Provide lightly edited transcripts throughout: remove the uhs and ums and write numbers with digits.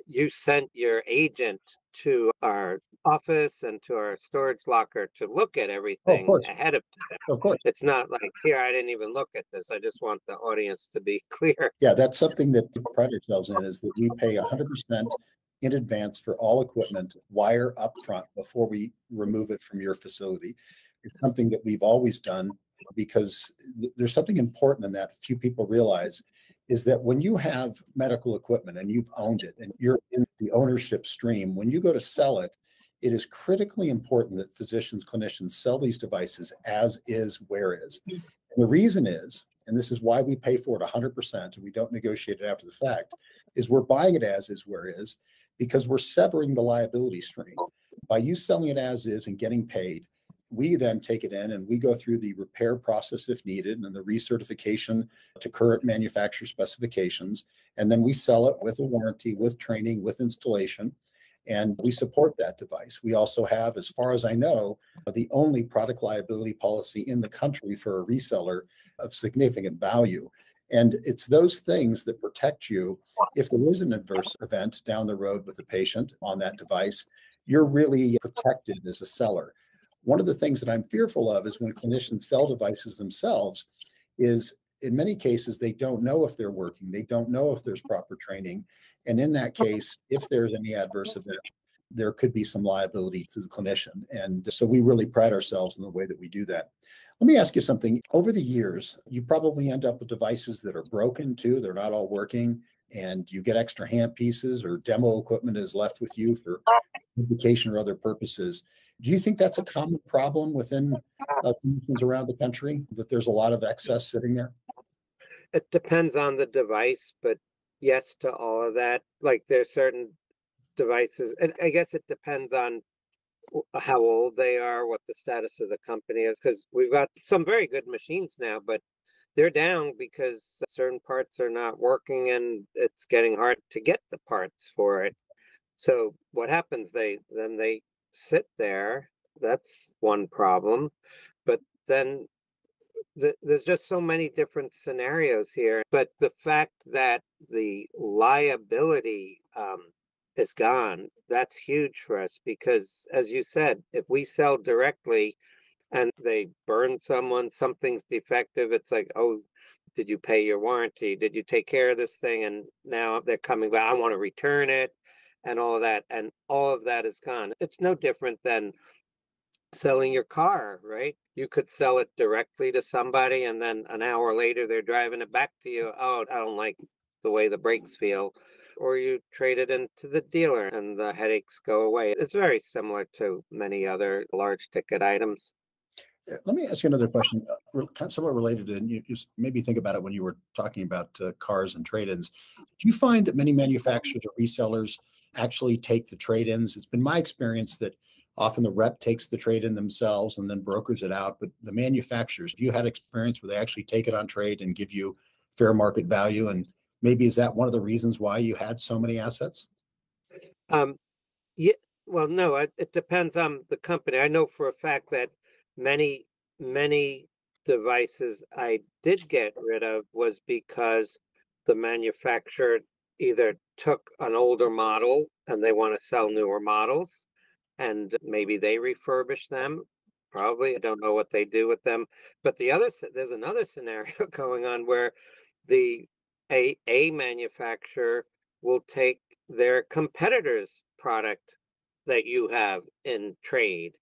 you sent your agent to our office and to our storage locker to look at Oh, of everything course. ahead of time. Of course. It's not like, here, I didn't even look at this. I just want the audience to be clear. Yeah, that's something that we pride ourselves in, is that we pay 100% in advance for all equipment, wire upfront before we remove it from your facility. It's something that we've always done because there's something important in that few people realize, is that when you have medical equipment and you've owned it and you're in the ownership stream, when you go to sell it, it is critically important that physicians, clinicians sell these devices as is, where is. And the reason is, and this is why we pay for it 100% and we don't negotiate it after the fact, is we're buying it as is, where is, because we're severing the liability stream. By you selling it as is and getting paid, we then take it in and we go through the repair process if needed and the recertification to current manufacturer specifications. And then we sell it with a warranty, with training, with installation, and we support that device. We also have, as far as I know, the only product liability policy in the country for a reseller of significant value. And it's those things that protect you. If there is an adverse event down the road with a patient on that device, you're really protected as a seller. One of the things that I'm fearful of is when clinicians sell devices themselves is, in many cases, they don't know if they're working. They don't know if there's proper training. And in that case, if there's any adverse event, there could be some liability to the clinician. And so we really pride ourselves in the way that we do that. Let me ask you something. Over the years, you probably end up with devices that are broken too. They're not all working, and you get extra hand pieces or demo equipment is left with you for education or other purposes. Do you think that's a common problem within clinicians around the country, that there's a lot of excess sitting there? It depends on the device, but yes to all of that. Like, there's certain devices, and I guess it depends on how old they are, what the status of the company is, because we've got some very good machines now, but they're down because certain parts are not working and it's getting hard to get the parts for it. So what happens? They sit there. That's one problem. But then there's just so many different scenarios here. But the fact that the liability is gone, that's huge for us, because, as you said, if we sell directly and they burn someone, something's defective, it's like, oh, did you pay your warranty? Did you take care of this thing? And now they're coming back, I want to return it, and all of that. And all of that is gone. It's no different than selling your car, right? You could sell it directly to somebody, and then an hour later they're driving it back to you. Oh, I don't like the way the brakes feel. Or you trade it into the dealer and the headaches go away. It's very similar to many other large ticket items. Let me ask you another question, kind of somewhat related to, and you maybe think about it when you were talking about cars and trade-ins. Do you find that many manufacturers or resellers actually take the trade-ins? It's been my experience that often the rep takes the trade-in themselves and then brokers it out, but the manufacturers, have you had experience where they actually take it on trade and give you fair market value? And maybe is that one of the reasons why you had so many assets? Yeah, well, no, it depends on the company. I know for a fact that many devices I did get rid of was because the manufacturer either took an older model and they want to sell newer models, and maybe they refurbish them. Probably, I don't know what they do with them. But there's another scenario going on where the a manufacturer will take their competitor's product that you have in trade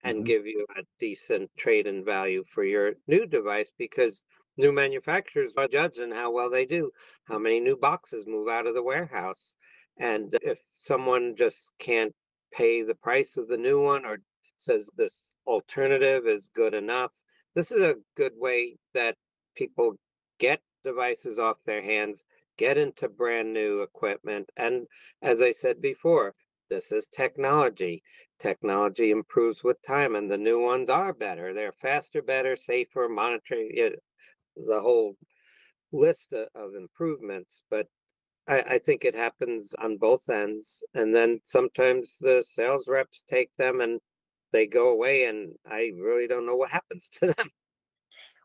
and give you a decent trade-in value for your new device, because new manufacturers are judging how well they do, how many new boxes move out of the warehouse. And if someone just can't pay the price of the new one, or says this alternative is good enough, this is a good way that people get devices off their hands, get into brand new equipment. And as I said before, this is technology. Technology improves with time, and the new ones are better. They're faster, better, safer, monitoring it, the whole list of improvements. But I think it happens on both ends. And then sometimes the sales reps take them and they go away, and I really don't know what happens to them.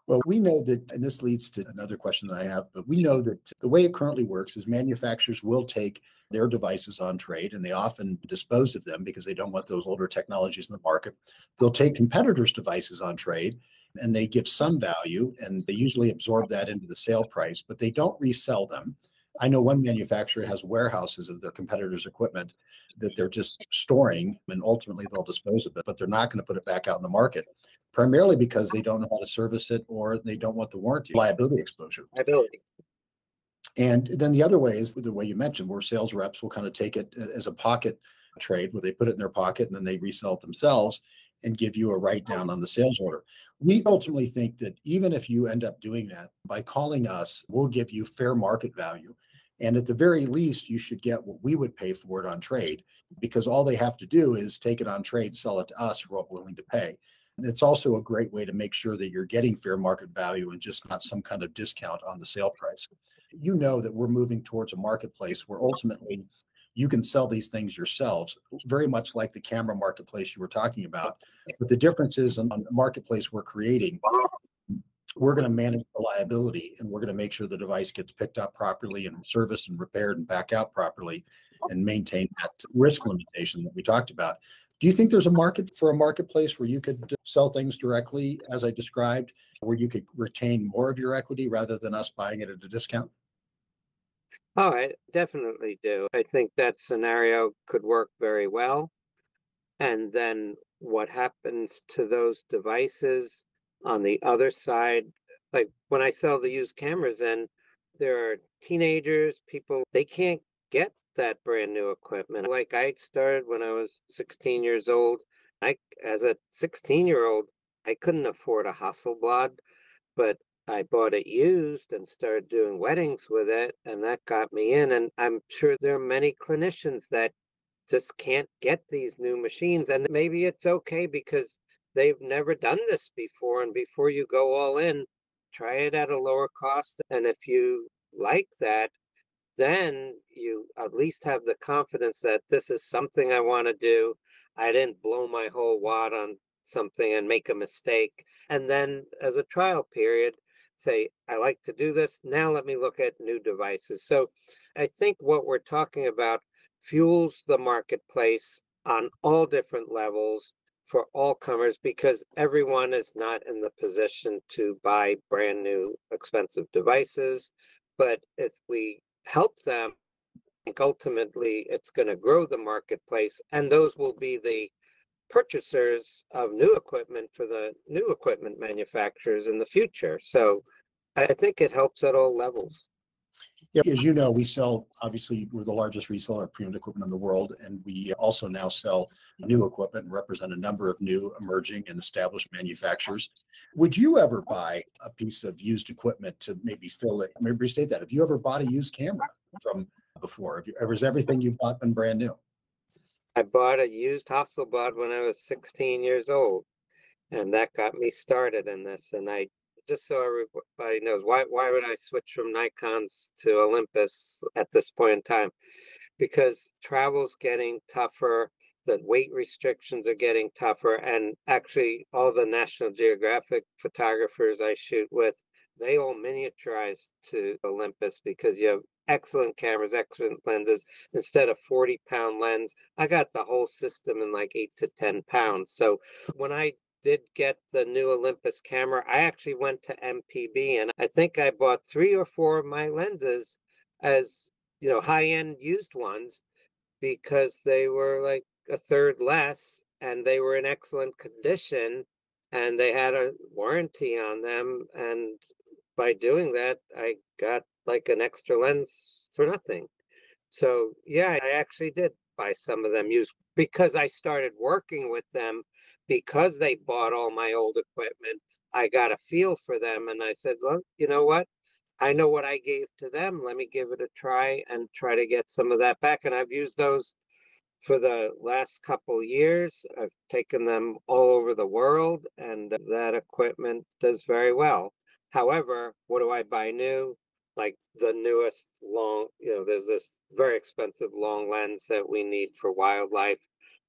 Well, we know that, and this leads to another question that I have, but we know that the way it currently works is manufacturers will take their devices on trade and they often dispose of them because they don't want those older technologies in the market. They'll take competitors' devices on trade and they give some value and they usually absorb that into the sale price, but they don't resell them. I know one manufacturer has warehouses of their competitors' equipment that they're just storing and ultimately they'll dispose of it, but they're not going to put it back out in the market, primarily because they don't know how to service it or they don't want the warranty liability exposure. Liability. And then the other way is the way you mentioned, where sales reps will kind of take it as a pocket trade, where they put it in their pocket and then they resell it themselves and give you a write down on the sales order. We ultimately think that even if you end up doing that, by calling us, we'll give you fair market value. And at the very least, you should get what we would pay for it on trade, because all they have to do is take it on trade, sell it to us for what we're willing to pay. And it's also a great way to make sure that you're getting fair market value and just not some kind of discount on the sale price. You know that we're moving towards a marketplace where ultimately you can sell these things yourselves, very much like the camera marketplace you were talking about. But the difference is on the marketplace we're creating, we're going to manage the liability and we're going to make sure the device gets picked up properly and serviced and repaired and back out properly and maintain that risk limitation that we talked about. Do you think there's a market for a marketplace where you could sell things directly, as I described, where you could retain more of your equity rather than us buying it at a discount? Oh, I definitely do. I think that scenario could work very well. And then what happens to those devices on the other side? Like when I sell the used cameras in, there are teenagers, people, they can't get that brand new equipment. Like I started when I was 16 years old. As a 16-year-old, I couldn't afford a Hasselblad, but I bought it used and started doing weddings with it, and that got me in. And I'm sure there are many clinicians that just can't get these new machines. And maybe it's okay because they've never done this before. And before you go all in, try it at a lower cost. And if you like that, then you at least have the confidence that this is something I want to do. I didn't blow my whole wad on something and make a mistake. And then as a trial period, say, I like to do this. Now let me look at new devices. So I think what we're talking about fuels the marketplace on all different levels for all comers because everyone is not in the position to buy brand new expensive devices. But if we help them, I think ultimately it's going to grow the marketplace, and those will be the purchasers of new equipment for the new equipment manufacturers in the future. So I think it helps at all levels. Yeah, as you know, we sell, obviously, we're the largest reseller of pre-owned equipment in the world, and we also now sell new equipment and represent a number of new emerging and established manufacturers. Would you ever buy a piece of used equipment to maybe fill it? Maybe restate that. Have you ever bought a used camera from before? Or has everything you bought been brand new? I bought a used Hasselblad when I was 16 years old, and that got me started in this. And I just so everybody knows why would I switch from Nikons to Olympus at this point in time? Because travel's getting tougher, the weight restrictions are getting tougher, and actually all the National Geographic photographers I shoot with, they all miniaturize to Olympus because you have excellent cameras, excellent lenses. Instead of 40-pound lens, I got the whole system in like 8 to 10 pounds. So when I did get the new Olympus camera, I actually went to MPB and I think I bought 3 or 4 of my lenses as high-end used ones because they were like a third less and they were in excellent condition and they had a warranty on them. And by doing that, I got like an extra lens for nothing. So yeah, I actually did buy some of them used because I started working with them because they bought all my old equipment. I got a feel for them and I said, look, you know what? I know what I gave to them. Let me give it a try and try to get some of that back. And I've used those for the last couple years. I've taken them all over the world and that equipment does very well. However, what do I buy new? Like the newest there's this very expensive long lens that we need for wildlife.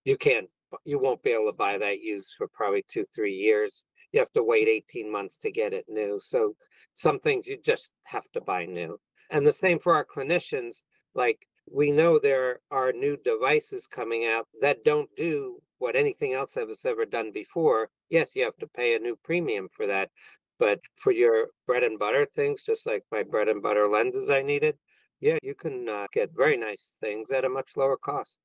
You can't you won't be able to buy that used for probably 2, 3 years. You have to wait 18 months to get it new. So some things you just have to buy new. And the same for our clinicians. Like, we know there are new devices coming out that don't do what anything else has ever done before. Yes, you have to pay a new premium for that. But for your bread and butter things, just like my bread and butter lenses I needed, yeah, you can get very nice things at a much lower cost.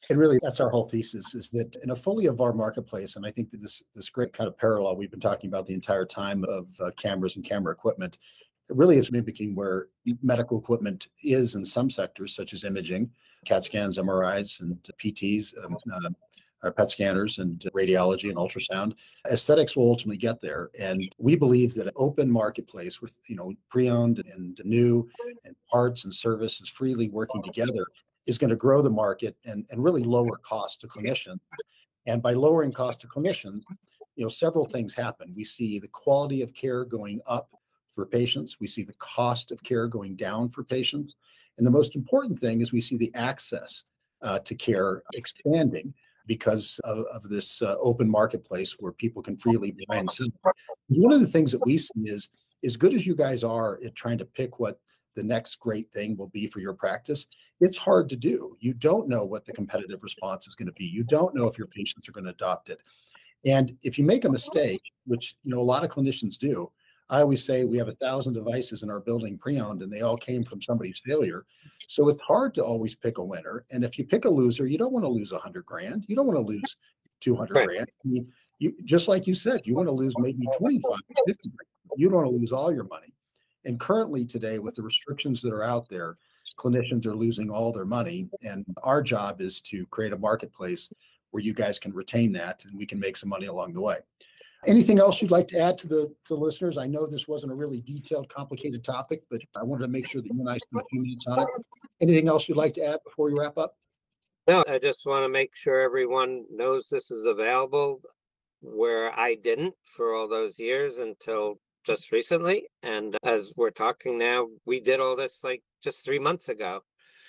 And really, that's our whole thesis, is that in a fully of our marketplace, and I think that this great kind of parallel we've been talking about the entire time of cameras and camera equipment, it really is mimicking where medical equipment is in some sectors, such as imaging, CAT scans, MRIs, and PTs, our PET scanners, and radiology and ultrasound. Aesthetics will ultimately get there, and we believe that an open marketplace with pre-owned and new and parts and services freely working together is going to grow the market and really lower cost to clinicians. And by lowering cost to clinicians, several things happen. We see the quality of care going up for patients. We see the cost of care going down for patients. And the most important thing is we see the access to care expanding because of this open marketplace where people can freely buy and sell. One of the things that we see is, as good as you guys are at trying to pick what the next great thing will be for your practice, it's hard to do. You don't know what the competitive response is going to be. You don't know if your patients are going to adopt it. And if you make a mistake, which a lot of clinicians do, I always say we have 1,000 devices in our building pre-owned, and they all came from somebody's failure. So it's hard to always pick a winner. And if you pick a loser, you don't want to lose 100 grand. You don't want to lose 200 Right. grand. I mean, just like you said, you want to lose maybe 25, 50 grand. You don't want to lose all your money. And currently today, with the restrictions that are out there, clinicians are losing all their money. And our job is to create a marketplace where you guys can retain that and we can make some money along the way. Anything else you'd like to add to the listeners? I know this wasn't a really detailed, complicated topic, but I wanted to make sure that you and I spent a few minutes on it. Anything else you'd like to add before we wrap up? No, I just want to make sure everyone knows this is available, where I didn't for all those years until just recently. And as we're talking now, we did all this like just 3 months ago.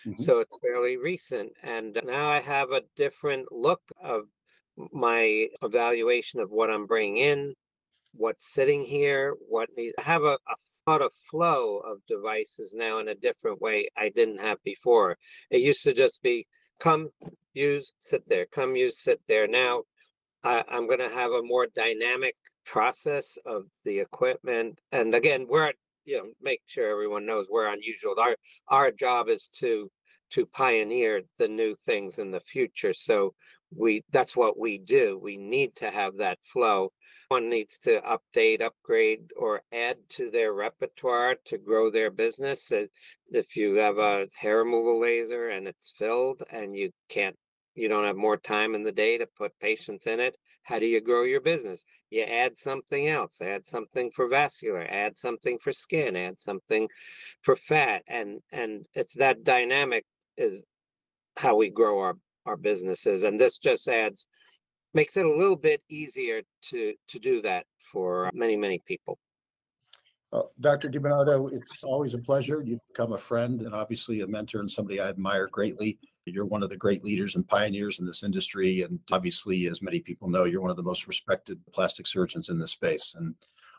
Mm-hmm. So it's fairly recent. And now I have a different look of my evaluation of what I'm bringing in, what's sitting here, I have a thought of flow of devices now in a different way I didn't have before. It used to just be come, use, sit there, come, use, sit there. Now I'm going to have a more dynamic process of the equipment. And again, make sure everyone knows we're unusual. Our job is to pioneer the new things in the future. So that's what we do. We need to have that flow. One needs to update, upgrade, or add to their repertoire to grow their business. If you have a hair removal laser and it's filled and you don't have more time in the day to put patients in it, how do you grow your business? You add something else, add something for vascular, add something for skin, add something for fat. And it's that dynamic is how we grow our businesses. And this just makes it a little bit easier to do that for many, many people. Dr. DiBernardo, it's always a pleasure. You've become a friend and obviously a mentor and somebody I admire greatly. You're one of the great leaders and pioneers in this industry. And obviously, as many people know, you're one of the most respected plastic surgeons in this space. And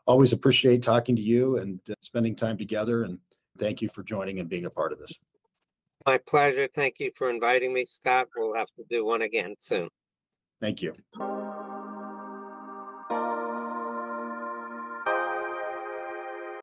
always appreciate talking to you and spending time together. And thank you for joining and being a part of this. My pleasure. Thank you for inviting me, Scott. We'll have to do one again soon. Thank you.